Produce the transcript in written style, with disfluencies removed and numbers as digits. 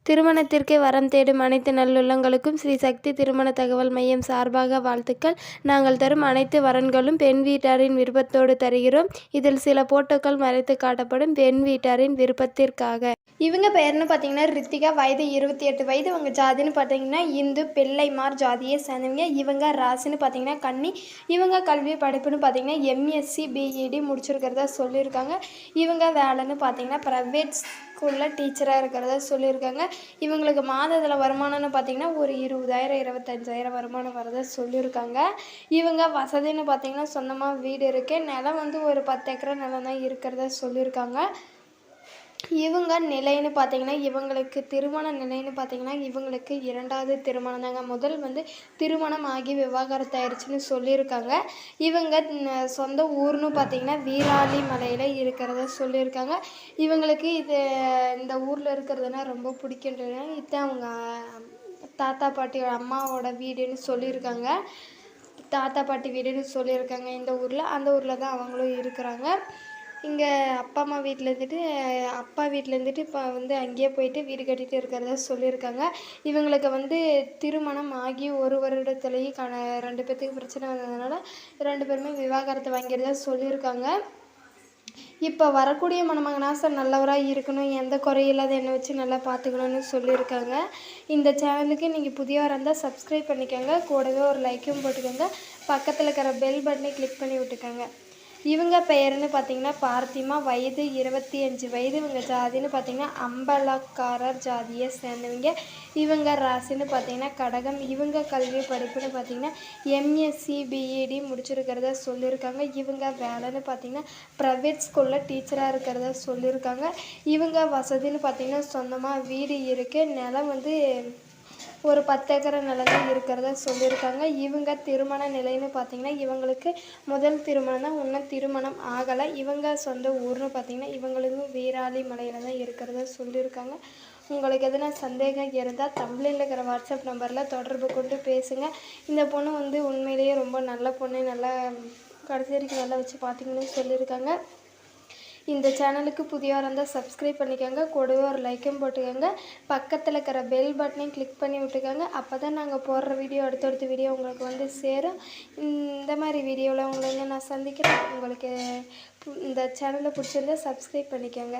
திருமணத்திற்கு வரம் தேடும் அனைத்து நல்லுள்ளங்களுக்கும் ஸ்ரீ சக்தி திருமண தகவல் மையம் சார்பாக வாழ்த்துக்கள். நாங்கள் தரும் அனைத்து வரன்களும் பெண் வீட்டாரின் விருப்பத்தோடு தருகிறோம். இதில் சில போட்டோக்கள் மறைத்து காட்டப்படும் பெண் வீட்டாரின் விருப்பத்திற்காக. இவங்க பெயர்னு பார்த்தீங்கன்னா ரித்திகா, வயது 28 வயது. இவங்க ஜாதின்னு பார்த்தீங்கன்னா இந்து பிள்ளைமார் ஜாதியை சேர்ந்தவங்க. இவங்க ராசின்னு பார்த்தீங்கன்னா கன்னி. இவங்க கல்வி படிப்புன்னு பார்த்தீங்கன்னா எம்எஸ்சி பிஇடி முடிச்சிருக்கிறதா சொல்லியிருக்காங்க. இவங்க வேலைன்னு பார்த்தீங்கன்னா ப்ரைவேட் ஸ்கூலில் டீச்சராக இருக்கிறதா சொல்லியிருக்காங்க. இவங்களுக்கு மாதத்தில் வருமானம்னு பார்த்தீங்கன்னா ஒரு 20,000 25,000 வருமானம் வரதா சொல்லியிருக்காங்க. இவங்க வசதின்னு பார்த்தீங்கன்னா சொந்தமாக வீடு இருக்குது. நிலம் வந்து ஒரு 10 ஏக்கரா நிலம் தான் இருக்கிறதா சொல்லியிருக்காங்க. இவங்க நிலைன்னு பார்த்தீங்கன்னா இவங்களுக்கு திருமண நிலைன்னு பார்த்தீங்கன்னா இவங்களுக்கு 2வது திருமணம் தாங்க. முதல் வந்து திருமணம் ஆகி விவாகரத்து ஆயிடுச்சுன்னு சொல்லியிருக்காங்க. இவங்க சொந்த ஊர்னு பார்த்தீங்கன்னா வீராளி மலையில் இருக்கிறத சொல்லியிருக்காங்க. இவங்களுக்கு இந்த ஊரில் இருக்கிறதுனா ரொம்ப பிடிக்கின்றன. இதுதான் அவங்க தாத்தா பாட்டி அம்மாவோட வீடுன்னு சொல்லியிருக்காங்க. தாத்தா பாட்டி வீடுன்னு சொல்லியிருக்காங்க இந்த ஊரில். அந்த ஊரில் தான் அவங்களும் இருக்கிறாங்க. இங்கே அப்பா அம்மா வீட்டிலேருந்துட்டு இப்போ வந்து அங்கேயே போயிட்டு வீடு கட்டிகிட்டு இருக்கிறதா சொல்லியிருக்காங்க. இவங்களுக்கு வந்து திருமணம் ஆகி ஒரு வருடத்துலேயே 2 பேர்த்துக்கு பிரச்சனை வந்ததுனால 2 பேருமே விவாகரத்து வாங்கிறதா சொல்லியிருக்காங்க. இப்போ வரக்கூடிய மணமகனாசம் நல்லவராக இருக்கணும், எந்த குறையும் இல்லாத என்னை வச்சு நல்லா பார்த்துக்கணும்னு சொல்லியிருக்காங்க. இந்த சேனலுக்கு நீங்கள் புதியவராக இருந்தால் சப்ஸ்கிரைப் பண்ணிக்கோங்க. கூடவே ஒரு லைக்கும் போட்டுக்கோங்க. பக்கத்தில் இருக்கிற பெல் பட்டனை கிளிக் பண்ணி விட்டுக்கோங்க. இவங்க பெயர்னு பார்த்தீங்கன்னா பார்த்திமா, வயது 25 வயது. இவங்க ஜாதின்னு பார்த்தீங்கன்னா அம்பலக்காரர் ஜாதியை சேர்ந்தவங்க. இவங்க ராசின்னு பார்த்தீங்கன்னா கடகம். இவங்க கல்வி படிப்புன்னு பார்த்தீங்கன்னா எம்எஸ்சி பிஇடி முடிச்சிருக்கிறதா சொல்லியிருக்காங்க. இவங்க வேலைன்னு பார்த்தீங்கன்னா ப்ரைவேட் ஸ்கூலில் டீச்சராக இருக்கிறதா சொல்லியிருக்காங்க. இவங்க வசதின்னு பார்த்தீங்கன்னா சொந்தமாக வீடு இருக்குது. நிலம் வந்து ஒரு 10 ஏக்கரை நிலம் தான் இருக்கிறதா சொல்லியிருக்காங்க. இவங்க திருமண நிலைன்னு பார்த்தீங்கன்னா இவங்களுக்கு முதல் திருமணம் தான், இன்னும் திருமணம் ஆகலை. இவங்க சொந்த ஊர்னு பார்த்தீங்கன்னா இவங்களுக்கும் வீராளி மலையில் தான் இருக்கிறதா சொல்லியிருக்காங்க. உங்களுக்கு எதனா சந்தேகம் இருந்தால் தமிழில் இருக்கிற வாட்ஸ்அப் நம்பரில் தொடர்பு கொண்டு பேசுங்க. இந்த பொண்ணு வந்து உண்மையிலேயே ரொம்ப நல்ல பொண்ணு, நல்லா கடைசி வரைக்கும் நல்லா வச்சு பார்த்திங்கன்னு சொல்லியிருக்காங்க. இந்த சேனலுக்கு புதியவராக இருந்தால் சப்ஸ்கிரைப் பண்ணிக்கோங்க. கூடவே ஒரு லைக்கும் போட்டுக்கோங்க. பக்கத்தில் இருக்கிற பெல் பட்டனையும் கிளிக் பண்ணி விட்டுக்கோங்க. அப்போ தான் நாங்கள் போடுற வீடியோ அடுத்தடுத்த வீடியோ உங்களுக்கு வந்து சேரும். இந்த மாதிரி வீடியோவில் உங்களை நான் சந்திக்கிறேன். உங்களுக்கு இந்த சேனலை பிடிச்சிருந்தால் சப்ஸ்கிரைப் பண்ணிக்கோங்க.